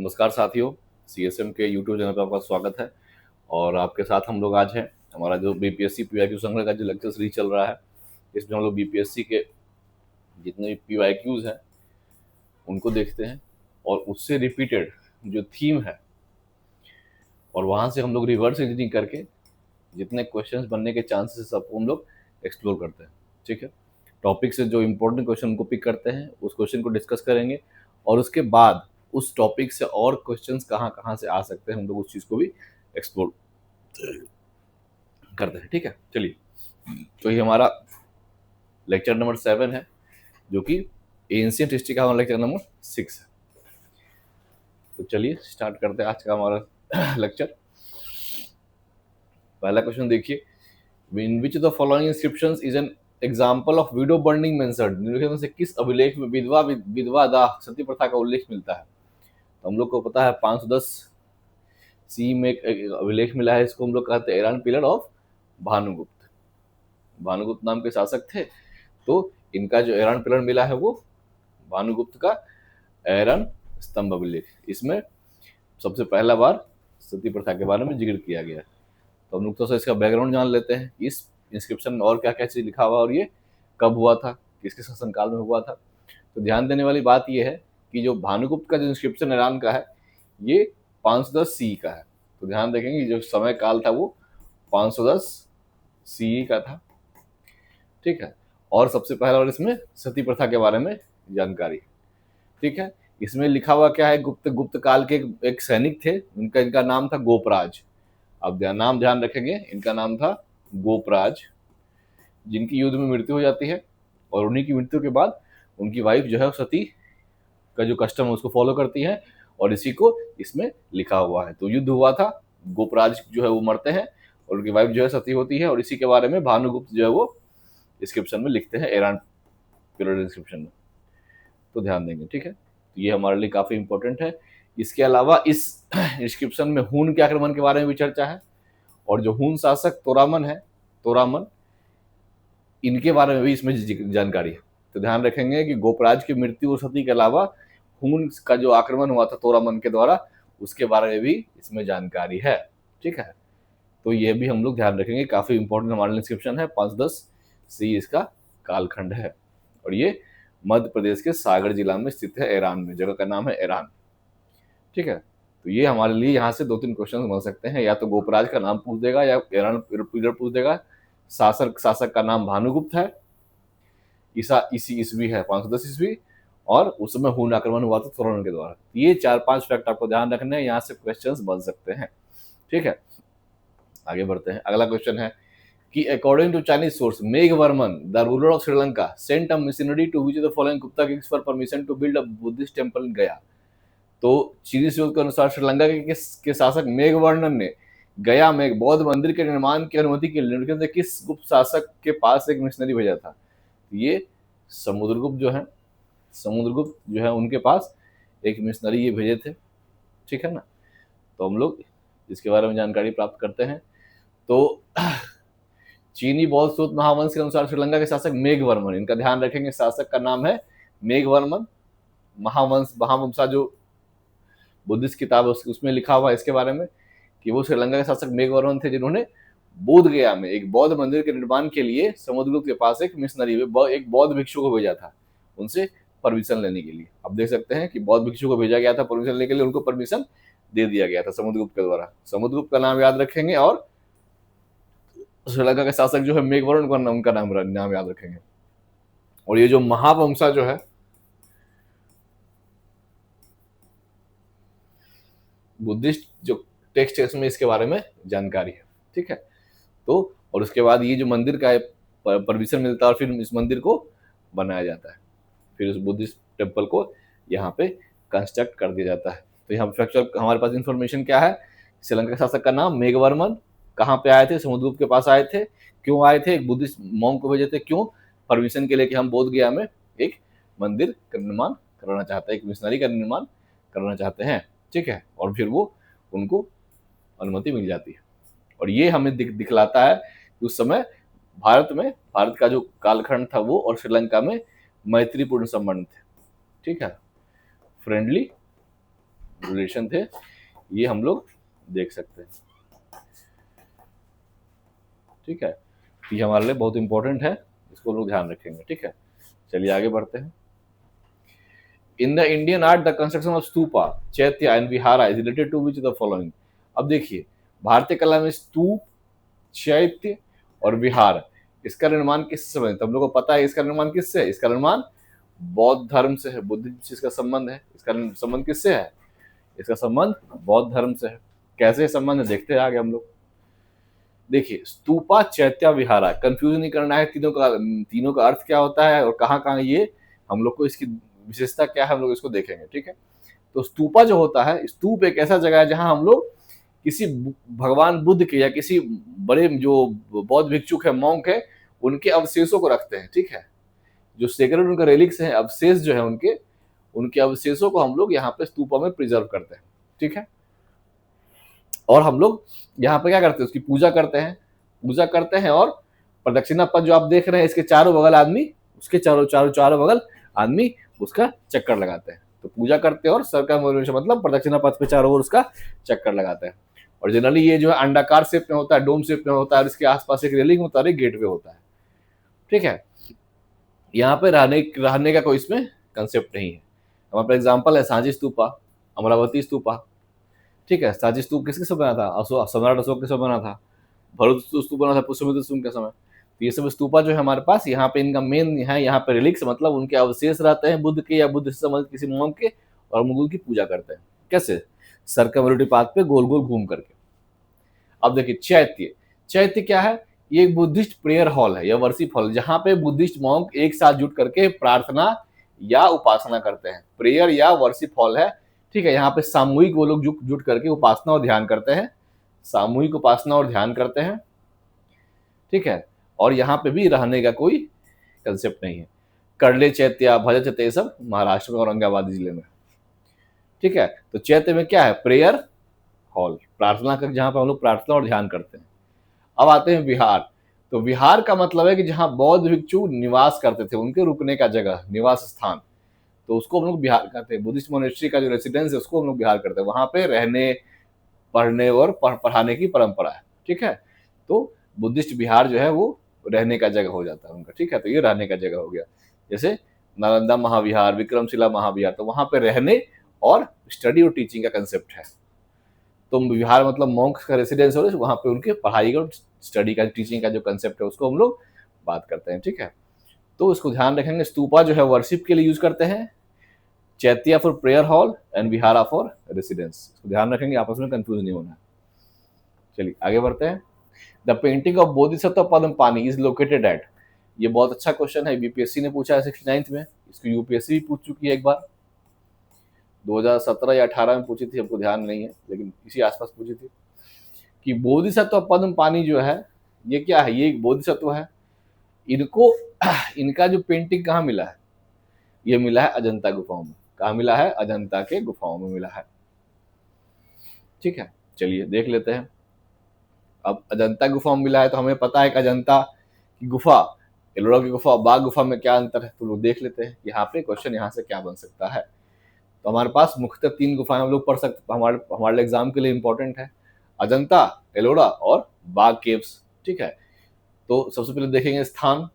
नमस्कार साथियों, सीएसएम के यूट्यूब चैनल पर आपका स्वागत है। और आपके साथ हम लोग आज हैं। हमारा जो बीपीएससी पीवाईक्यू संग्रह का जो लेक्चर सीरीज चल रहा है, इसमें हम लोग बीपीएससी के जितने भी पीवाईक्यूज हैं उनको देखते हैं और उससे रिपीटेड जो थीम है और वहाँ से हम लोग रिवर्स इंजीनियरिंग करके जितने क्वेश्चंस बनने के चांसेस सबको हम लोग एक्सप्लोर करते हैं। ठीक है, टॉपिक से जो इम्पोर्टेंट क्वेश्चन को पिक करते हैं, उस क्वेश्चन को डिस्कस करेंगे और उसके बाद उस टॉपिक से और क्वेश्चंस कहाँ कहाँ से आ सकते हैं हम लोग उस चीज़ को भी एक्सप्लोर करते हैं। ठीक है, चलिए, तो ये हमारा लेक्चर नंबर 7 है, जो कि एंशिएंट हिस्ट्री का हमारा लेक्चर नंबर 6 है। तो चलिए स्टार्ट करते हैं आज का हमारा लेक्चर। पहला क्वेश्चन देखिए, in which the following inscriptions is an example of widow burning mentioned, निम्नलिखित में से किस अभिलेख में विधवा दाह सती प्रथा का उल्लेख मिलता है। तो हम लोग को पता है 510 सी में एक अभिलेख मिला है, इसको हम लोग कहते हैं एरान पिलर ऑफ भानुगुप्त। भानुगुप्त नाम के शासक थे, तो इनका जो एरान पिलर मिला है वो भानुगुप्त का एरान स्तंभ अभिलेख। इसमें सबसे पहला बार सती प्रथा के बारे में जिक्र किया गया है। तो हम लोग तो इसका बैकग्राउंड जान लेते हैं, इस इंस्क्रिप्शन में और क्या क्या चीज़ लिखा हुआ और ये कब हुआ था, किसके शासनकाल में हुआ था। तो ध्यान देने वाली बात यह है कि जो भानुगुप्त का जो इंस्क्रिप्शन ईरान का है ये 510 सी का है। तो ध्यान देखेंगे जो समय काल था वो 510 सी का था। ठीक है, और सबसे पहला और इसमें सती प्रथा के बारे में जानकारी। ठीक है, इसमें लिखा हुआ क्या है, गुप्त काल के एक सैनिक थे, इनका नाम था गोपराज। अब नाम ध्यान रखेंगे, इनका नाम था गोपराज, जिनकी युद्ध में मृत्यु हो जाती है और उन्हीं की मृत्यु के बाद उनकी वाइफ जो है सती का जो कस्टम है उसको फॉलो करती है और इसी को इसमें लिखा हुआ है। तो युद्ध हुआ था, गोपराज जो है वो मरते हैं और उनकी वाइफ जो है सती होती है और इसी के बारे में भानुगुप्त जो है वो डिस्क्रिप्शन में लिखते हैं, एरान पिलर डिस्क्रिप्शन में। तो ध्यान देंगे। ठीक है, तो ये हमारे लिए काफ़ी इंपॉर्टेंट है। इसके अलावा इस डिस्क्रिप्शन में हून के आक्रमण के बारे में भी चर्चा है और जो हून शासक तोरामन है, तोरामन, इनके बारे में भी इसमें जानकारी है। तो ध्यान रखेंगे कि गोपराज की मृत्यु और सती के अलावा हून का जो आक्रमण हुआ था तोरामन के द्वारा, उसके बारे में भी इसमें जानकारी है। ठीक है, तो ये भी हम लोग ध्यान रखेंगे, काफ़ी इंपॉर्टेंट हमारे इंस्क्रिप्शन है। 510 सी इसका कालखंड है और ये मध्य प्रदेश के सागर जिला में स्थित है, ईरान में। जगह का नाम है ईरान। ठीक है, तो ये हमारे लिए यहाँ से 2-3 क्वेश्चन बन सकते हैं, या तो गोपराज का नाम पूछ देगा या ईरान पीरियड पूछ देगा। शासक का नाम भानुगुप्त है, इसी ईस्वी है 510 ईस्वी, और उस समय हून आक्रमण हुआ था तोरामन के द्वारा। ये 4-5 फैक्ट आपको ध्यान रखने हैं, यहाँ से क्वेश्चंस बन सकते हैं। ठीक है, आगे बढ़ते हैं। अगला क्वेश्चन है कि according to Chinese source Meghavarman the ruler of Sri Lanka sent a missionary to which the following Gupta kings for permission to build a Buddhist temple in Gaya. तो चीनी स्रोत के अनुसार श्रीलंका के शासक मेघवर्मन ने गया में एक बौद्ध मंदिर के निर्माण की अनुमति के लिए किस गुप्त शासक के पास एक मिशनरी भेजा था। ये समुद्रगुप्त जो है उनके पास एक मिशनरी ये भेजे थे। ठीक है ना, तो हम लोग इसके बारे में जानकारी प्राप्त करते हैं। तो चीनी बौद्ध स्रोत महावंश के अनुसार श्रीलंका के शासक मेघवर्मन, इनका ध्यान रखेंगे, शासक का नाम है मेघवर्मन। महावंशा जो बुद्धिस्ट किताब है उसमें लिखा हुआ है इसके बारे में कि वो श्रीलंका के शासक मेघवर्मन थे, जिन्होंने बोध गया में एक बौद्ध मंदिर के निर्माण के लिए समुद्रगुप्त के पास एक मिशनरी एक बौद्ध भिक्षु को भेजा था, उनसे परमिशन लेने के लिए। अब देख सकते हैं कि बौद्ध भिक्षु को भेजा गया था परमिशन लेने के लिए, उनको परमिशन दे दिया गया था समुद्रगुप्त के द्वारा। समुद्रगुप्त का नाम याद रखेंगे और श्रीलंका के शासक जो है मेघवर्मन, उनका नाम याद रखेंगे। और ये जो महावंशा जो है बुद्धिस्ट जो टेक्स्ट है इसमें इसके बारे में जानकारी है। ठीक है, तो और उसके बाद ये जो मंदिर का परमिशन मिलता है और फिर इस मंदिर को बनाया जाता है, फिर उस बुद्धिस्ट टेम्पल को यहाँ पे कंस्ट्रक्ट कर दिया जाता है। तो यहाँ फैक्चुअल हमारे पास इंफॉर्मेशन क्या है, श्रीलंका के शासक का नाम मेघवर्मन, कहाँ पे आए थे, समुद्रगुप्त के पास आए थे, क्यों आए थे, एक बुद्धिस्ट मॉन्क को भेजे थे, क्यों, परमिशन के लिए कि हम बोध गया में एक मंदिर का निर्माण करना चाहते हैं, एक मिशनरी का निर्माण करना चाहते हैं। ठीक है, और फिर वो उनको अनुमति मिल जाती है। और ये हमें दिखलाता है कि उस समय भारत का जो कालखंड था वो और श्रीलंका में मैत्रीपूर्ण संबंध थे। ठीक है, फ्रेंडली रिलेशन थे, ये हम लोग देख सकते हैं। ठीक है, ये हमारे लिए बहुत इंपॉर्टेंट है, इसको लोग ध्यान रखेंगे। ठीक है, चलिए आगे बढ़ते हैं। In the Indian art the construction of stupa, chaitya and vihara is related to which the following. अब देखिए, भारतीय कला में स्तूप, चैत्य और विहार, इसका निर्माण किससे संबंधित? हम लोग को पता है इसका निर्माण किससे है। इसका निर्माण बौद्ध धर्म से है, बुद्धिज्म से इसका संबंध है। इसका संबंध किससे है? इसका संबंध बौद्ध धर्म से है। कैसे संबंध है देखते हैं आगे हम लोग। देखिए, स्तूपा, चैत्य, विहारा, कंफ्यूज नहीं करना है, तीनों का अर्थ क्या होता है और कहाँ कहाँ ये, हम लोग को इसकी विशेषता क्या है, हम लोग इसको देखेंगे। ठीक है, तो स्तूपा जो होता है, स्तूप एक ऐसा जगह है जहां हम लोग किसी भगवान बुद्ध के या किसी बड़े जो बौद्ध भिक्षुक है, मॉन्क है, उनके अवशेषों को रखते हैं। ठीक है, जो सेक्रेड उनका रेलिक्स है, अवशेष जो है उनके उनके अवशेषों को हम लोग यहाँ पे स्तूपा में प्रिजर्व करते हैं। ठीक है, और हम लोग यहाँ पे क्या करते हैं, उसकी पूजा करते हैं और प्रदक्षिणा पथ जो आप देख रहे हैं, इसके चारों बगल आदमी, उसके चारों बगल आदमी उसका चक्कर लगाते हैं। तो पूजा करते हैं और सर्कमवल्यूशन मतलब प्रदक्षिणा पथ पे चारों ओर उसका चक्कर लगाते हैं। और जनरली ये जो है अंडाकार शेप में होता है, डोम शेप में होता है, और इसके आसपास एक रेलिंग होता है, एक गेटवे होता है। ठीक है, यहाँ पे रहने का कोई इसमें कंसेप्ट नहीं है। हमारे पास एग्जाम्पल है सांची स्तूपा, अमरावती स्तूपा। ठीक है, सांची स्तूप किसके समय बना था? सम्राट अशोक के समय बना था। भरूच स्तूप बना था पुष्यमित्र शुंग के समय। तो ये सब स्तूपा जो है हमारे पास, यहाँ पे इनका मेन है, यहाँ पे रिलिक्स मतलब उनके अवशेष रहते हैं बुद्ध के या बुद्ध से संबंधित किसी मॉन्क के, और मुगल की पूजा करते हैं। कैसे? सर्कमवल्यूटी पाथ पे गोल गोल घूम करके। अब देखिए, चैत्य क्या है? ये एक बुद्धिस्ट प्रेयर हॉल है या वर्शिप हॉल, जहाँ पे बुद्धिस्ट मॉन्क एक साथ जुट करके प्रार्थना या उपासना करते हैं। प्रेयर या वर्शिप हॉल है। ठीक है, यहाँ पे सामूहिक वो लोग जुट करके उपासना और ध्यान करते हैं, सामूहिक उपासना और ध्यान करते हैं। ठीक है, और यहाँ पे भी रहने का कोई कंसेप्ट नहीं है। करले चैत्य, भजा चैत्य, ये सब महाराष्ट्र में औरंगाबाद जिले में। ठीक है, तो चैत्य में क्या है? प्रेयर हॉल, प्रार्थना का, जहाँ पे हम लोग प्रार्थना और ध्यान करते हैं। अब आते हैं विहार। तो विहार का मतलब है कि जहाँ बौद्ध भिक्षु निवास करते थे, उनके रुकने का जगह, निवास स्थान, तो उसको हम लोग विहार कहते हैं। बुद्धिस्ट मोनेस्ट्री का जो रेसिडेंस है, उसको हम लोग विहार करते हैं। वहां पे रहने, पढ़ने और पढ़ाने की परंपरा है। ठीक है, तो बुद्धिस्ट विहार जो है वो रहने का जगह हो जाता है उनका। ठीक है, तो ये रहने का जगह हो गया। जैसे नालंदा महाविहार, विक्रमशिला महाविहार, तो वहां पे रहने और स्टडी और टीचिंग का कंसेप्ट है। तो विहार मतलब मॉन्क्स का रेसिडेंस हो, वहां पे उनके पढ़ाई और स्टडी का, टीचिंग का जो कंसेप्ट है, उसको हम लोग बात करते हैं। ठीक है, तो इसको ध्यान रखेंगे। स्तूपा जो है वर्शिप के लिए यूज करते हैं, chaitya for prayer hall and vihara for residence. इसको ध्यान रखेंगे, आपस में कंफ्यूज नहीं होना है। चलिए आगे बढ़ते हैं। The painting of Bodhisattva Padmapani is located at, ये बहुत अच्छा क्वेश्चन है, बीपीएससी ने पूछा है 69th में, इसको यूपीएससी भी पूछ चुकी है एक बार, 2017 या 18 में पूछी थी, हमको ध्यान नहीं है, लेकिन इसी आसपास पूछी थी कि बोधिसत्व पद्मपाणि जो है, ये क्या है? ये एक बोधिसत्व है। इनको इनका जो पेंटिंग कहाँ मिला है? ये मिला है अजंता गुफाओं में। कहाँ मिला है? अजंता के गुफाओं में मिला है। ठीक है, चलिए देख लेते हैं। अब अजंता गुफा में मिला है, तो हमें पता है कि अजंता की गुफा, एलोरा की गुफा, बाघ गुफा में क्या अंतर है, तो लोग देख लेते हैं यहाँ पे क्वेश्चन यहाँ से क्या बन सकता है। तो हमारे पास मुख्यतः 3 गुफाएं हम लोग पढ़ सकते, हमारे एग्जाम के लिए इंपॉर्टेंट है, अजंता, एलोरा और बाघ केव्स। ठीक है, तो सबसे पहले देखेंगे स्थान।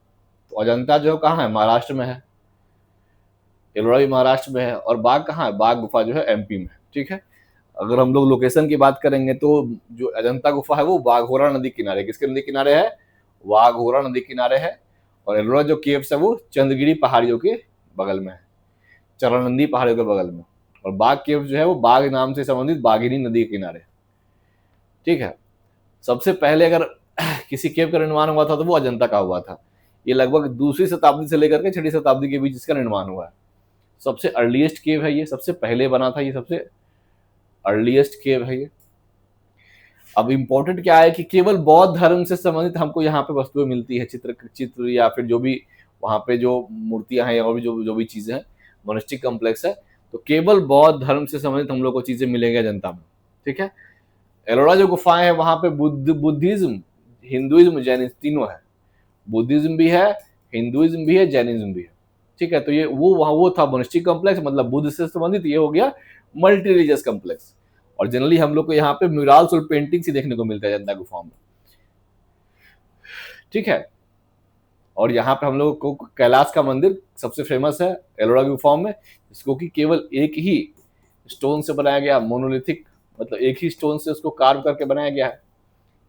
तो अजंता जो कहाँ है? महाराष्ट्र में है। एलोरा भी महाराष्ट्र में है। और बाघ कहाँ है? बाघ गुफा जो है एमपी में। ठीक है, अगर हम लोग लोकेशन की बात करेंगे तो जो अजंता गुफा है वो वाघोरा नदी किनारे, किसके नदी किनारे है? वाघोरा नदी किनारे है। और एलोरा जो केव्स है वो चंद्रगिरी पहाड़ियों के बगल में है, चरणनंदी पहाड़ियों के बगल में। और बाघ केव्स जो है वो बाघ नाम से संबंधित बाघिनी नदी के किनारे। ठीक है, सबसे पहले अगर किसी केव का निर्माण हुआ था तो वो अजंता का हुआ था। ये लगभग 2री शताब्दी से लेकर के 6ठी शताब्दी के बीच इसका निर्माण हुआ है। सबसे अर्लीस्ट केव है ये, सबसे पहले बना था ये, सबसे अर्लीस्ट केव है ये। अब इम्पोर्टेंट क्या है कि केवल बौद्ध धर्म से संबंधित हमको यहाँ पे वस्तुएं मिलती है, चित्र या फिर जो भी वहाँ पे जो मूर्तियां हैं और भी जो भी चीजें हैं, मोनेस्टिक कॉम्प्लेक्स है, तो केवल बौद्ध धर्म से संबंधित हम लोग को चीजें मिलेंगी अजंता में। ठीक है, एलोरा जो गुफाएं हैं वहां पे बुद्धिज्म, हिंदुइज्म, जैनिज्म तीनों है। बुद्धिज्म भी है, हिंदुइज्म भी है, जैनिज्म भी है। ठीक है, तो ये वो था मोनेस्टिक कॉम्प्लेक्स, मतलब बुद्ध से संबंधित ये हो गया मल्टी रिलीजियस कम्प्लेक्स। और जनरली हम लोग को यहाँ पे म्यूरल्स और पेंटिंग्स ही देखने को मिलता है अजंता गुफाओं में, ठीक है। और यहाँ पे हम लोग को कैलाश का मंदिर सबसे फेमस है एलोरा गुफाओं में, जिसको कि केवल एक ही स्टोन से बनाया गया, मोनोलिथिक, मतलब एक ही स्टोन से उसको कार्व करके बनाया गया है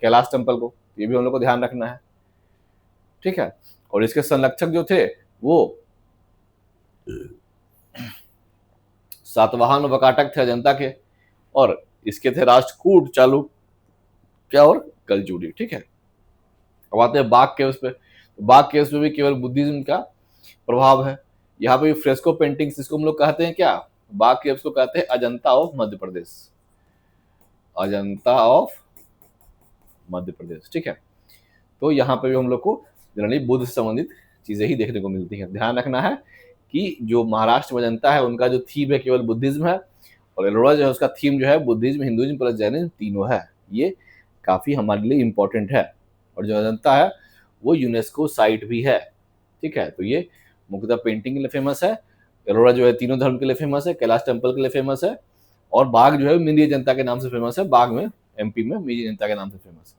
कैलाश टेम्पल को। ये भी हम लोग को ध्यान रखना है, ठीक है। और इसके संरक्षक जो थे वो सातवाहन वकाटक थे अजंता के, और इसके थे राष्ट्रकूट, चालुक्य और कलचुरी, ठीक है। अब आते हैं बाघ केव्स पे। बाघ केव्स में भी केवल बुद्धिज्म का प्रभाव है। यहाँ पे फ्रेस्को पेंटिंग्स, इसको हम लोग कहते हैं क्या, बाघ केव्स को कहते हैं अजंता ऑफ मध्य प्रदेश, अजंता ऑफ मध्य प्रदेश, ठीक है। तो यहाँ पे भी हम लोग को जनरली बुद्ध से संबंधित चीजें ही देखने को मिलती हैं। ध्यान रखना है कि जो महाराष्ट्र में अजंता है उनका जो थीम है केवल बुद्धिज्म है, और एलोरा जो है उसका थीम जो है बुद्धिज्म, हिंदुइज्म प्लस जैनिज्म तीनों है। ये काफी हमारे लिए इंपॉर्टेंट है। और जो अजंता है वो यूनेस्को साइट भी है, ठीक है। तो ये मुख्यतः पेंटिंग के लिए फेमस है, एलोरा जो है तीनों धर्म के लिए फेमस है, कैलाश टेम्पल के लिए फेमस है, और बाघ जो है मिनी अजंता के नाम से फेमस है, बाघ में एमपी में मिनी अजंता के नाम से फेमस है।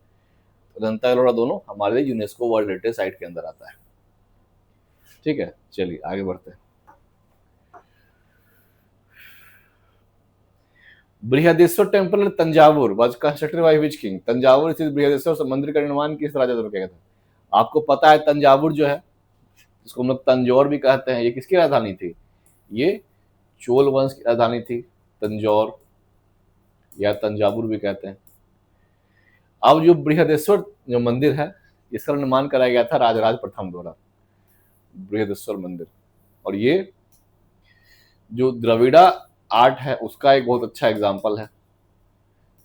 अजंता एलोरा दोनों हमारे लिए यूनेस्को वर्ल्ड हेरिटेज साइट के अंदर आता है, ठीक है। चलिए आगे बढ़ते हैं। Brihadeeswara temple Thanjavur was constructed by which king. Thanjavur स्थित बृहदेश्वर मंदिर का निर्माण किस राजा द्वारा किया गया था। आपको पता है तंजावुर जो है, जिसको हम लोग तंजौर भी कहते हैं, ये किसकी राजधानी थी, ये चोल वंश की राजधानी थी, तंजौर या तंजावुर भी कहते हैं। अब जो बृहदेश्वर जो मंदिर है इसका निर्माण कराया गया था राजराज प्रथम द्वारा, बृहदेश्वर मंदिर। और ये जो द्रविड़ा आर्ट है उसका एक बहुत अच्छा एग्जाम्पल है,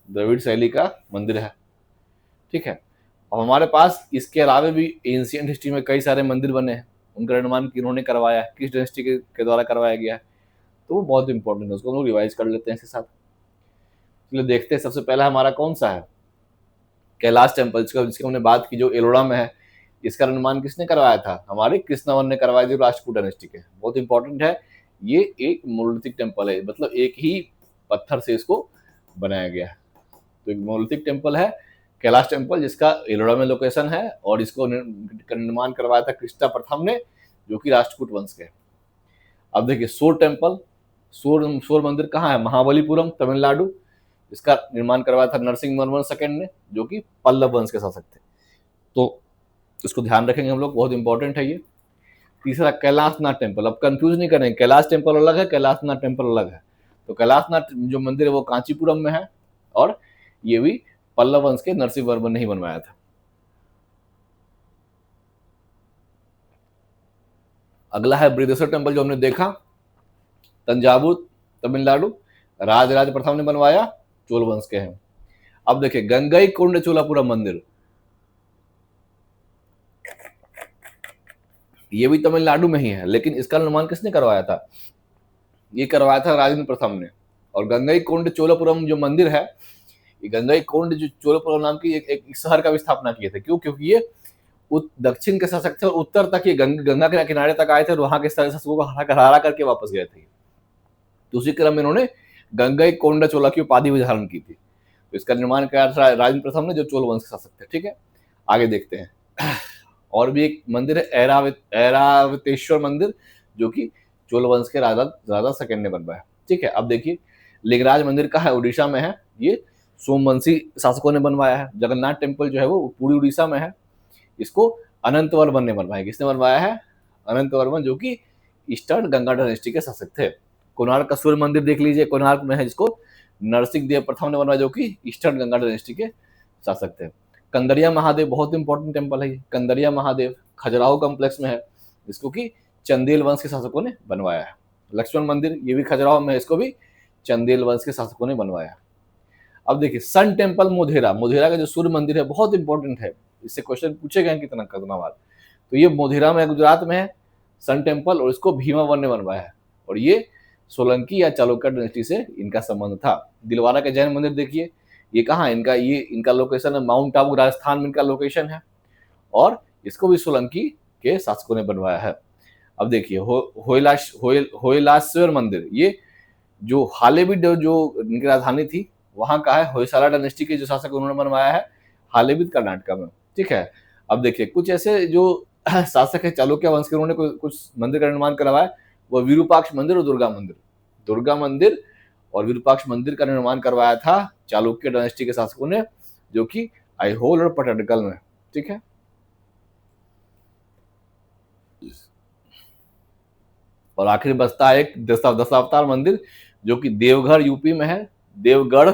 द्रविड़ शैली का मंदिर है, ठीक है। और हमारे पास इसके अलावा भी एंशियंट हिस्ट्री में कई सारे मंदिर बने हैं, उनका निर्माण किन्होंने करवाया है, किस डायनेस्टी के द्वारा करवाया गया है, तो वो बहुत इंपॉर्टेंट है, उसको हम लोग रिवाइज कर लेते हैं इसके साथ। चलिए देखते हैं, सबसे पहला हमारा कौन सा है, कैलाश टेम्पल, जिसकी हमने बात की, जो एलोरा में है। इसका निर्माण किसने करवाया था, हमारे कृष्णवर्मन ने करवाया, जो राजपूत डायनेस्टी के, बहुत इंपॉर्टेंट है। ये एक मोनोलिथिक टेम्पल है, मतलब एक ही पत्थर से इसको बनाया गया है। तो एक मोनोलिथिक टेम्पल है कैलाश टेम्पल, जिसका एलोरा में लोकेशन है, और इसको निर्माण करवाया था कृष्णा प्रथम ने, जो कि राष्ट्रकूट वंश के। अब देखिए सोर टेम्पल, सोर मंदिर कहाँ है, महाबलीपुरम तमिलनाडु। इसका निर्माण करवाया था नरसिंहवर्मन सेकंड ने, जो कि पल्लव वंश के शासक थे। तो इसको ध्यान रखेंगे हम लोग, बहुत इंपॉर्टेंट है ये। तीसरा कैलाशनाथ टेम्पल, अब कंफ्यूज नहीं करेंगे, कैलाश टेम्पल अलग है, कैलाशनाथ टेम्पल अलग है। तो कैलाशनाथ जो मंदिर है वो कांचीपुरम में है, और ये भी पल्लव वंश के नरसिंहवर्मन ने ही बनवाया था। अगला है बृहदेश्वर टेम्पल, जो हमने देखा, तंजावुर तमिलनाडु, राजराज प्रथम ने बनवाया, चोल वंश के हैं। अब देखिए गंगई कोंड चोलापुरम मंदिर, ये भी तमिलनाडु में ही है, लेकिन इसका निर्माण किसने करवाया था, ये करवाया था राजेंद्र प्रथम ने। और गंगई कोंड चोलापुरम जो मंदिर है, ये गंगई कोंड जो चोलापुरम नाम की एक शहर का भी स्थापना किए थे। क्यों, क्योंकि ये दक्षिण के शासक थे और उत्तर तक ये गंगा के किनारे तक आए थे, और वहां के शासकों को हरा करके वापस गए थे। तो उसी क्रम में इन्होंने गंगई कोंड चोला की उपाधि भी धारण की थी। तो इसका निर्माण किया था राजेंद्र प्रथम ने, जो चोल वंश के शासक थे, ठीक है। आगे देखते हैं, और भी एक मंदिर है ऐरावतेश्वर मंदिर, जो कि चोल वंश के राजा सेकंड ने बनवाया, ठीक है। अब देखिए लिंगराज मंदिर का है, उड़ीसा में है, ये सोमवंशी शासकों ने बनवाया है। जगन्नाथ टेम्पल जो है वो पूरी उड़ीसा में है, इसको अनंत वर्मन ने बनवाया। किसने बनवाया है, अनंत वर्मन, जो कि ईस्टर्न गंगा डायनेस्टी के शासक थे। कोणार्क का सूर्य मंदिर देख लीजिए, कोणार्क में है, जिसको नरसिंह देव प्रथम ने बनवाया, जो कि ईस्टर्न गंगा डायनेस्टी के शासक थे। कंदरिया महादेव बहुत इंपॉर्टेंट टेम्पल है, कंदरिया महादेव खजुराहो कॉम्प्लेक्स में है, जिसको कि चंदेल वंश के शासकों ने बनवाया है। लक्ष्मण मंदिर, ये भी खजुराहो में है, इसको भी चंदेल वंश के शासकों ने बनवाया। अब देखिए सन टेम्पल मोधेरा, मोधेरा का जो सूर्य मंदिर है बहुत इंपॉर्टेंट है, इससे क्वेश्चन पूछे गए कितना बार। तो ये मोधेरा में, गुजरात में है सन टेम्पल, और इसको भीमावन ने बनवाया है, और ये सोलंकी या चालुक्य डायनेस्टी से इनका संबंध था। दिलवारा के जैन मंदिर देखिए, ये कहाँ है इनका, ये इनका लोकेशन है माउंट आबू, राजस्थान में इनका लोकेशन है, और इसको भी सोलंकी के शासकों ने बनवाया है। अब देखिए होयलाश्वर मंदिर, ये जो हालेबिड जो इनकी राजधानी थी वहां का है। होयसाला डायनेस्टी के जो शासक उन्होंने बनवाया है हालेबिद कर्नाटक में। ठीक है, अब देखिए कुछ ऐसे जो शासक है चालुक्य वंश के, उन्होंने कुछ मंदिर का निर्माण करवाया, वो विरूपाक्ष मंदिर और दुर्गा मंदिर, दुर्गा मंदिर और विरूपाक्ष मंदिर का निर्माण करवाया था चालुक्य डायनेस्टी के शासकों ने, जो कि ऐहोल और पट्टडकल में। ठीक है, और आखिर बचता है एक दशावतार मंदिर जो कि देवघर यूपी में है, देवगढ़,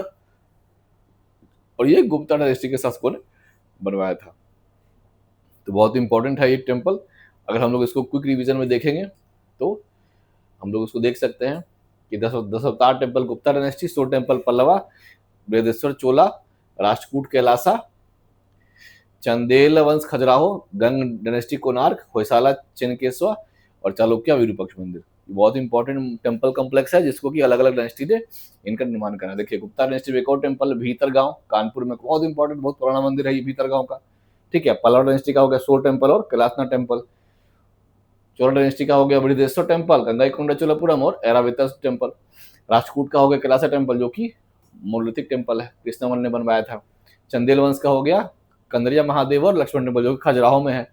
और ये गुप्ता डायनेस्टी के शासकों ने बनवाया था। तो बहुत इंपॉर्टेंट है ये टेम्पल। अगर हम लोग इसको क्विक रिवीजन में देखेंगे तो हम लोग उसको देख सकते हैं कि दशावतार टेम्पल गुप्ता डायनेस्टी, सो टेम्पल पल्लवा, बृहदेश्वर चोला, राष्ट्रकूट कैलासा, चंदेल वंश खजुराहो, गंग डायनेस्टी कोणार्क, होयसाला चेनकेश्वर और चालुक्य विरूपाक्ष मंदिर। बहुत इंपॉर्टेंट टेम्पल कॉम्प्लेक्स है जिसको कि अलग अलग डायनेस्टी ने इनका निर्माण करा। देखिए गुप्ता डायनेस्टी में एक और टेम्पल भीतर गांव कानपुर में, बहुत इंपॉर्टेंट, बहुत पुराना मंदिर है ये भीतर गांव का। ठीक है, पल्लव डायनेस्टी का हो गया सोर टेम्पल और कैलासना टेम्पल। चोला डायनेस्टी का हो गया बृहदेश्वर टेम्पल, गंगाईकोंडा चोलापुरम और एरावितस टेम्पल। राष्ट्रकूट का हो गया कैलासा टेम्पल जो कि मोनोलिथिक टेम्पल है, कृष्णवर्मा ने बनवाया था। चंदेल वंश का हो गया कंदरिया महादेव और लक्ष्मण टेम्पल जो कि खजुराहो में है।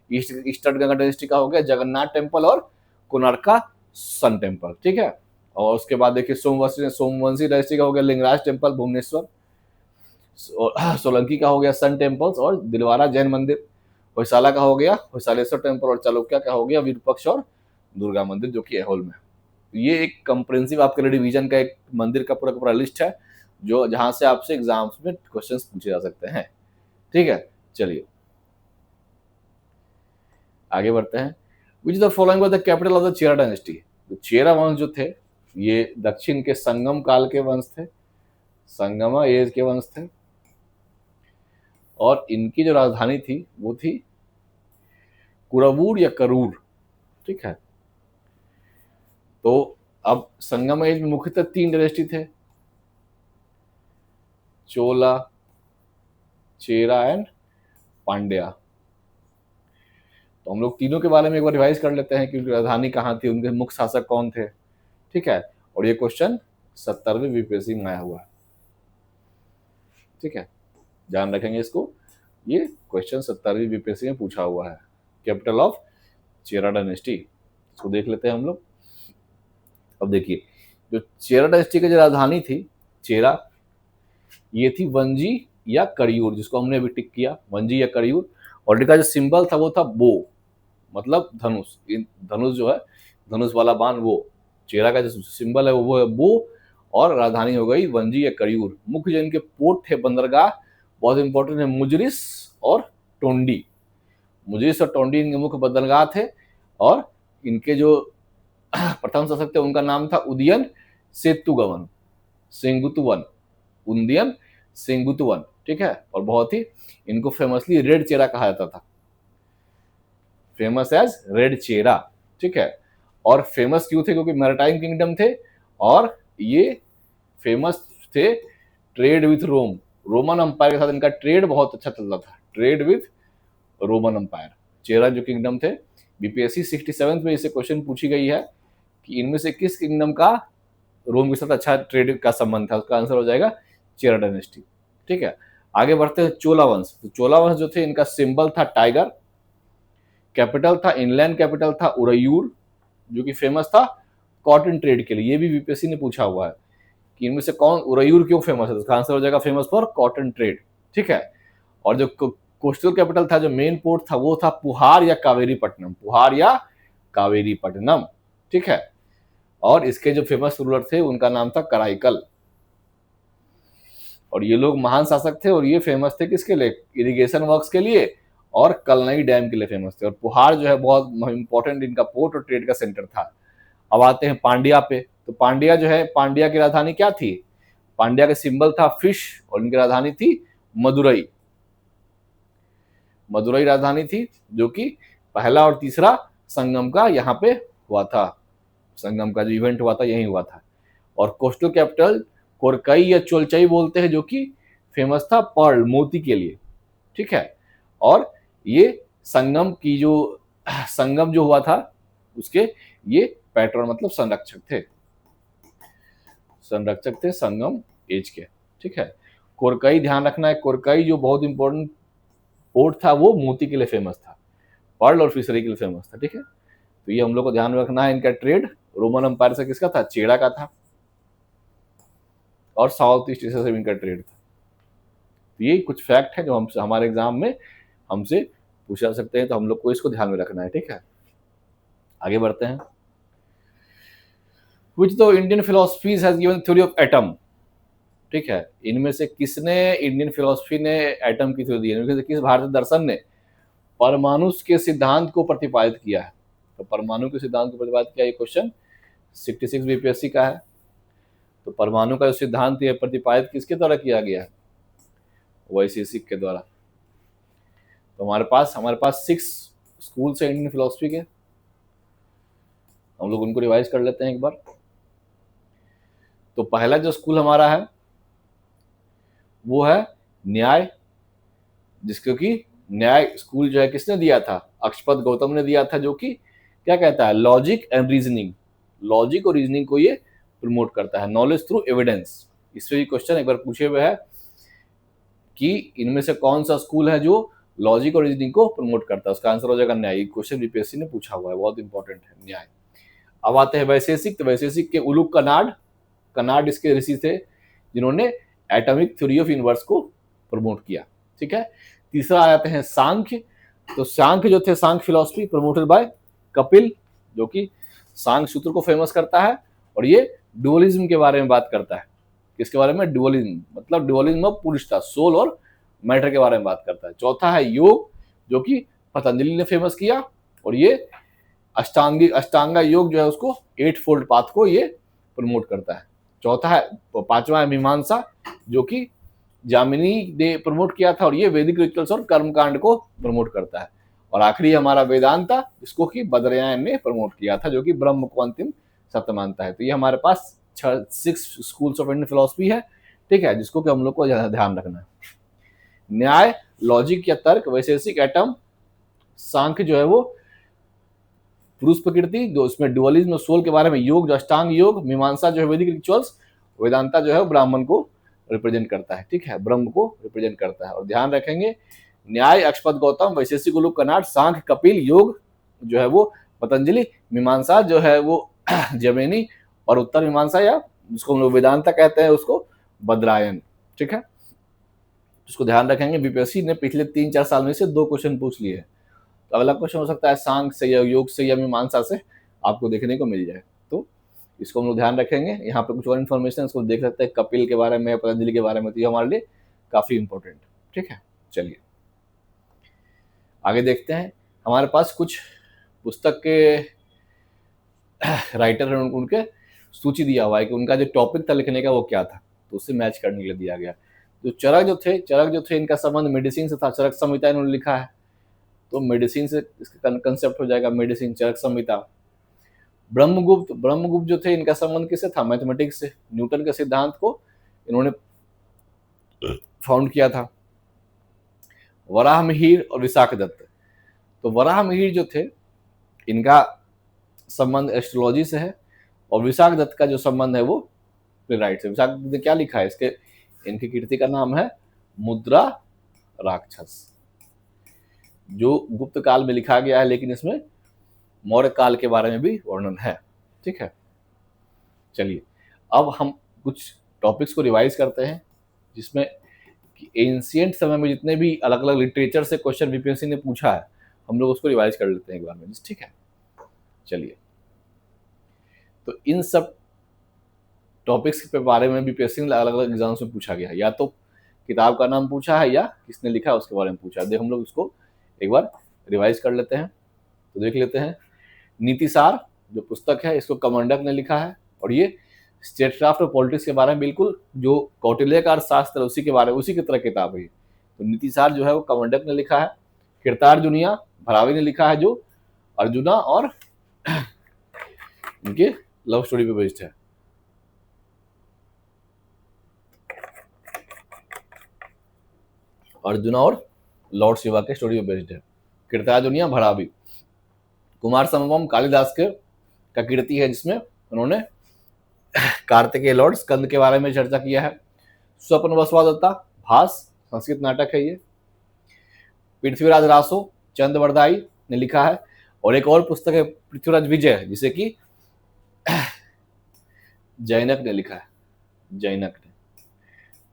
ईस्टर्न गंगा डायनेस्टी का हो गया जगन्नाथ टेम्पल और कोणार्का सन टेम्पल। ठीक है, और उसके बाद देखिए सोमवंशी डायनेस्टी का हो गया लिंगराज टेम्पल भुवनेश्वर, सोलंकी का हो गया सन टेम्पल्स और दिलवारा जैन मंदिर, होयसाला का हो गया होयसालेश्वर टेम्पल और चालुक्य का हो गया विरूपाक्ष और दुर्गा मंदिर जो कि ऐहोल में। ये एक कंप्रेहेंसिव आपके लिए डिवीजन का एक मंदिर का पूरा लिस्ट है जो जहां से आपसे एग्जाम्स में क्वेश्चंस पूछे जा सकते हैं। ठीक है, चलिए आगे बढ़ते हैं। विच the following was the capital of the Chera dynasty. तो चेरा वंश जो थे ये दक्षिण के संगम काल के वंश थे, संगमा एज के वंश थे, और इनकी जो राजधानी थी वो थी कुरवूर या करूर। ठीक है, तो अब संगम एज में मुख्यतः 3 डायनेस्टी थे, चोला, चेरा एंड पांड्या। तो हम लोग तीनों के बारे में एक बार रिवाइज कर लेते हैं कि उनकी राजधानी कहाँ थी, उनके मुख्य शासक कौन थे। ठीक है, और ये क्वेश्चन 70वें बीपीएससी में आया हुआ है। ठीक है, ध्यान रखेंगे इसको, ये क्वेश्चन 70वीं बीपीएससी में पूछा हुआ है। कैपिटल ऑफ चेरा डायनेस्टी, इसको देख लेते हैं हम लोग। अब देखिए जो चेरा डायनेस्टी की जो राजधानी थी चेरा, ये थी वंजी या करियूर, जिसको हमने अभी टिक किया, वंजी या करियूर। और इनका जो सिंबल था वो था बो, मतलब धनुष। धनुष जो है, धनुष वाला बाण, वो चेरा का जो सिंबल है वो है बो, और राजधानी हो गई वंजी या करियूर। मुख्य जो इनके पोर्ट थे, बंदरगाह बहुत इंपॉर्टेंट है, मुजरिस और टोंडी। मुजरिस और टोंडी इनके मुख्य बंदरगाह थे, और इनके जो प्रथम शासक थे उनका नाम था उदयन सेतुगवन सेंगुतुवन, उदयन सेंगुतुवन। ठीक है, और बहुत ही इनको फेमसली रेड चेरा कहा जाता था, फेमस एज रेड चेरा। ठीक है, और फेमस क्यों थे? क्योंकि मैरिटाइम किंगडम थे, और ये फेमस थे trade with Rome, Roman empire के साथ इनका ट्रेड बहुत अच्छा चलता था, trade with Roman empire. Chera जो किंगडम थे, बीपीएससी 67 में इसे क्वेश्चन पूछी गई है कि इनमें से किस किंगडम का रोम के साथ अच्छा ट्रेड का संबंध था, उसका आंसर हो जाएगा चेरा डायनेस्टी। ठीक है, आगे बढ़ते हैं चोला वंश। तो चोला वंश जो थे इनका सिंबल था टाइगर, कैपिटल था, इनलैंड कैपिटल था उरयूर, जो कि फेमस था कॉटन ट्रेड के लिए। ये भी बीपीएससी ने पूछा हुआ है कि इनमें से कौन उरयूर क्यों फेमस है, तो उसका आंसर हो जाएगा फेमस फॉर कॉटन ट्रेड। ठीक है, और जो कोस्टल कैपिटल था, जो मेन पोर्ट था, वो था पुहार या कावेरी पट्टनम, पुहार या कावेरी पट्टनम। ठीक है, और इसके जो फेमस रूलर थे उनका नाम था कराईकल, और ये लोग महान शासक थे, और ये फेमस थे किसके लिए? इरिगेशन वर्क्स के लिए और कलनई डैम के लिए फेमस थे। और पुहार जो है बहुत इंपॉर्टेंट इनका पोर्ट और ट्रेड का सेंटर था। अब आते हैं पांड्या पे। तो पांड्या जो है, पांड्या की राजधानी क्या थी? पांड्या का सिंबल था फिश, और इनकी राजधानी थी मदुरई। मदुरई राजधानी थी, जो कि पहला और तीसरा संगम का यहाँ पे हुआ था, संगम का जो इवेंट हुआ था यही हुआ था। और कोस्टल कैपिटल कोरकई या चोलचई बोलते हैं, जो कि फेमस था पर्ल, मोती के लिए। ठीक है, और ये संगम की जो संगम जो हुआ था उसके ये पैट्रन मतलब संरक्षक थे। संरक्षक थे संगम एज के, ठीक है। कोरकई ध्यान रखना है, कोरकई जो बहुत इंपॉर्टेंट पोर्ट था वो मोती के लिए फेमस था, पर्ल और फिशरी के लिए फेमस था, ठीक है। तो ये हम लोग को ध्यान में रखना है। इनका ट्रेड रोमन एम्पायर से किसका था, चेड़ा का था, और साउथ ईस्ट एशिया से इनका ट्रेड था। तो ये कुछ फैक्ट है जो हम हमारे एग्जाम में हमसे पूछा सकते हैं, तो हम लोग को इसको ध्यान में रखना है, ठीक है। आगे बढ़ते हैं। Which the Indian philosophies has given theory of atom, ठीक है। इनमें से किसने, इंडियन फिलोसफी ने एटम की थ्योरी दी है, इनमें से किस भारतीय दर्शन ने परमाणु के सिद्धांत को प्रतिपादित किया है? तो परमाणु के सिद्धांत को प्रतिपादित किया, ये क्वेश्चन 66 बीपीएससी का है। तो परमाणु का जो सिद्धांत है प्रतिपादित किसके द्वारा किया गया है, वैशेषिक के द्वारा। तो हमारे पास 6 स्कूल्स है इंडियन फिलोसफी के, हम लोग उनको रिवाइज कर लेते हैं एक बार। तो पहला जो स्कूल हमारा है वो है न्याय, जिसको कि न्याय स्कूल जो है किसने दिया था, अक्षपद गौतम ने दिया था, जो कि क्या कहता है, लॉजिक एंड रीजनिंग, लॉजिक और रीजनिंग को ये प्रमोट करता है, नॉलेज थ्रू एविडेंस। इससे भी क्वेश्चन एक बार पूछे हुए है कि इनमें से कौन सा स्कूल है जो लॉजिक और रीजनिंग को प्रमोट करता है, उसका आंसर हो जाएगा न्याय। क्वेश्चन बीपीएससी ने पूछा हुआ है, बहुत इंपॉर्टेंट है न्याय। अब आते हैं वैशेषिक। तो वैशेषिक के उलूक कनाड इसके ऋषि थे जिन्होंने एटॉमिक थ्योरी ऑफ यूनिवर्स को प्रमोट किया, ठीक है। तीसरा आ जाते हैं सांख्य। तो सांख्य जो थे, सांख्य फिलोसफी प्रमोटेड बाय कपिल, जो कि सांख्य सूत्र को फेमस करता है, और ये डुअलिज्म के बारे में बात करता है। किसके बारे में, डुअलिज्म, मतलब डुअलिज्म ऑफ पुरुषता, सोल और मैटर के बारे में बात करता है। चौथा है योग, जो कि पतंजलि ने फेमस किया, और ये अष्टांगा योग जो है उसको 8 फोल्ड पाथ को ये प्रमोट करता है। चौथा है, पांचवा है मीमांसा, जो कि जामिनी ने प्रमोट किया था, और ये वैदिक रिचुअल्स और कर्मकांड को प्रमोट करता है। और आखिरी हमारा वेदांता, जिसको कि बद्रयायन ने प्रमोट किया था, जो कि ब्रह्म को अंतिम सत्य मानता है। तो ये हमारे पास 6 स्कूल्स ऑफ इंडियन फिलोसफी है, ठीक है, जिसको कि हम लोग को ध्यान रखना है। न्याय, लॉजिक या तर्क, वैशेषिक एटम, सांख्य जो है वो पुरुष प्रकृति, जो उसमें डुअलिज्म सोल के बारे में, योग जो अष्टांग योग, मीमांसा जो है वैदिक रिचुअल्स, वेदांता जो है ब्राह्मण को रिप्रेजेंट करता है, ठीक है, ब्रह्म को रिप्रेजेंट करता है। और ध्यान रखेंगे, न्याय अक्षपद गौतम, वैशेषिक उलूक कनाड, सांख्य कपिल, योग जो है वो पतंजलि, मीमांसा जो है वो जैमिनी, और उत्तर मीमांसा या जिसको हम लोग वेदांता कहते हैं उसको बद्रायन, ठीक है। उसको ध्यान रखेंगे। बीपीएससी ने पिछले 3-4 साल में से 2 क्वेश्चन पूछ लिए हैं। तो अगला क्वेश्चन हो सकता है सांख्य से या योग से या मीमांसा से आपको देखने को मिल जाए, तो इसको हम लोग ध्यान रखेंगे। यहाँ पे कुछ और इन्फॉर्मेशन इसको देख सकते हैं, कपिल के बारे में, पतंजलि के बारे में, तो ये हमारे लिए काफी इंपॉर्टेंट, ठीक है। चलिए आगे देखते हैं। हमारे पास कुछ पुस्तक के राइटर हैं, उनके सूची दिया हुआ है कि उनका जो टॉपिक था लिखने का वो क्या था, तो उससे मैच करने के लिए दिया गया। तो चरक जो थे इनका संबंध मेडिसिन से था, चरक संहिता इन्होंने लिखा है, तो मेडिसिन से इसका कंसेप्ट हो जाएगा मेडिसिन, चरक संहिता। ब्रह्मगुप्त जो थे इनका संबंध किससे था, मैथमेटिक्स से, न्यूटन के सिद्धांत को इन्होंने फाउंड किया था। वराह मिहिर और विशाख दत्त, तो वराह मिहिर जो थे इनका संबंध एस्ट्रोलॉजी से है, और विशाख दत्त का जो संबंध है वो प्लेराइट से। विशाख दत्त ने क्या लिखा है, इनकी कीर्ति का नाम है मुद्रा राक्षस, जो गुप्त काल में लिखा गया है, लेकिन इसमें मौर्य काल के बारे में भी वर्णन है, ठीक है। चलिए अब हम कुछ टॉपिक्स को रिवाइज करते हैं, जिसमें एंशिएंट समय में जितने भी अलग अलग लिटरेचर से क्वेश्चन बीपीएससी ने पूछा है, हम लोग उसको रिवाइज कर लेते हैं एक बार में, ठीक है। चलिए, तो इन सब टॉपिक्स के बारे में बीपीएससी ने अलग अलग एग्जाम्स में पूछा गया है, या तो किताब का नाम पूछा है या किसने लिखा है उसके बारे में पूछा है। देख हम लोग उसको एक बार रिवाइज कर लेते हैं। तो देख लेते हैं, नीतिसार जो पुस्तक है इसको कमांडक ने लिखा है, और ये स्टेटक्राफ्ट और पॉलिटिक्स के बारे में बिल्कुल जो कौटिल्य का अर्थशास्त्र उसी के बारे में, उसी की तरह किताब है। तो नीतिसार जो है वो कमांडक ने लिखा है। कृतार्जुनिया भरावी ने लिखा है, जो अर्जुना और उनके लव स्टोरी पे बेस्ड है। अर्जुना और लॉर्ड शिवा के स्टोरी पे बेस्ड है। कृतार्जुनिया भरावी। कुमार संभवम कालिदास का कीर्ति है, जिसमें उन्होंने कार्तिकेय लॉर्ड स्कंद के बारे में चर्चा किया है। स्वप्न वसवादत्ता भास संस्कृत नाटक है ये। पृथ्वीराज रासो चंद्रवरदाई ने लिखा है। और एक और पुस्तक है पृथ्वीराज विजय, जिसे कि जैनक ने लिखा है, जैनक ने,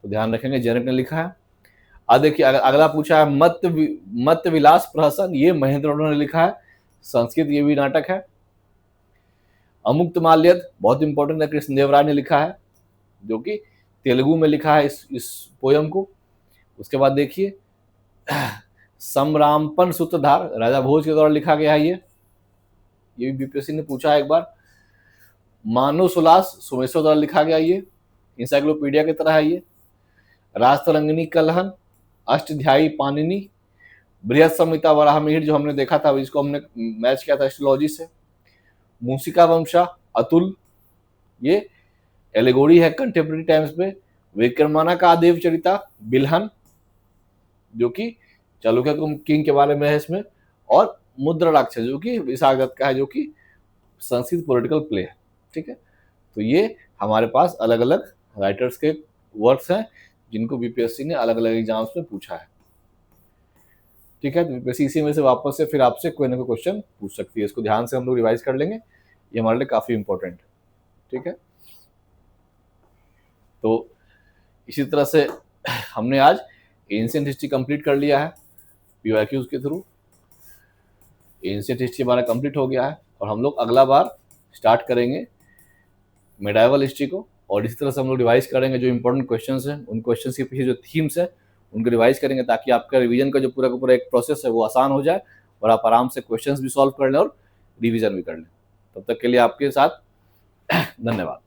तो ध्यान रखेंगे जैनक ने लिखा है। अब देखिए अगला पूछा है मत विलास प्रहसन, ये महेंद्र ने लिखा है, संस्कृत ये भी नाटक है। अमुक्त माल्यद बहुत इंपॉर्टेंट है, कृष्णदेव राय ने लिखा है, जो कि तेलुगु में लिखा है इस पोयम को। उसके बाद देखिए समरामपन सूत्रधार राजा भोज के द्वारा लिखा गया है ये भी बीपीएससी ने पूछा है एक बार। मानव सुलास सोमेश्वर द्वारा लिखा गया ये, इंसाइक्लोपीडिया की तरह है ये। राजतरंगिनी कलहन अष्टध्यायी पाणिनि, बृहद संहिता वराहमिहिर जो हमने देखा था, इसको हमने मैच किया था एस्ट्रोलॉजी से। मूसिका वंशा अतुल, ये एलिगोरी है कंटेम्प्रेरी टाइम्स पे। विक्रमाना का देव चरिता बिल्हन, जो कि चालुक्य किंग के बारे में है इसमें। और मुद्राक्षर जो कि विशाख दत्त का है, जो कि संस्कृत पॉलिटिकल प्ले है। ठीक है, तो ये हमारे पास अलग अलग राइटर्स के वर्क्स हैं जिनको बीपीएससी ने अलग अलग एग्जाम्स में पूछा है। ठीक है, तो बीपीएससी इसी में से वापस से फिर आपसे कोई ना कोई क्वेश्चन पूछ सकती है। इसको ध्यान से हम लोग रिवाइज कर लेंगे, ये हमारे लिए काफी इंपॉर्टेंट है। ठीक है, तो इसी तरह से हमने आज एंशिएंट हिस्ट्री कंप्लीट कर लिया है पीवाईक्यूज के थ्रू। एंशिएंट हिस्ट्री हमारा कंप्लीट हो गया है और हम लोग अगला बार स्टार्ट करेंगे मेडाइवल हिस्ट्री को। और इसी तरह से हम लोग रिवाइज करेंगे जो इंपॉर्टेंट क्वेश्चंस हैं, उन क्वेश्चंस के पीछे जो थीम्स है उनको रिवाइज करेंगे, ताकि आपका रिवीजन का जो पूरा एक प्रोसेस है वो आसान हो जाए और आप आराम से क्वेश्चंस भी सॉल्व कर लें और रिवीजन भी कर लें। तब तक के लिए आपके साथ धन्यवाद।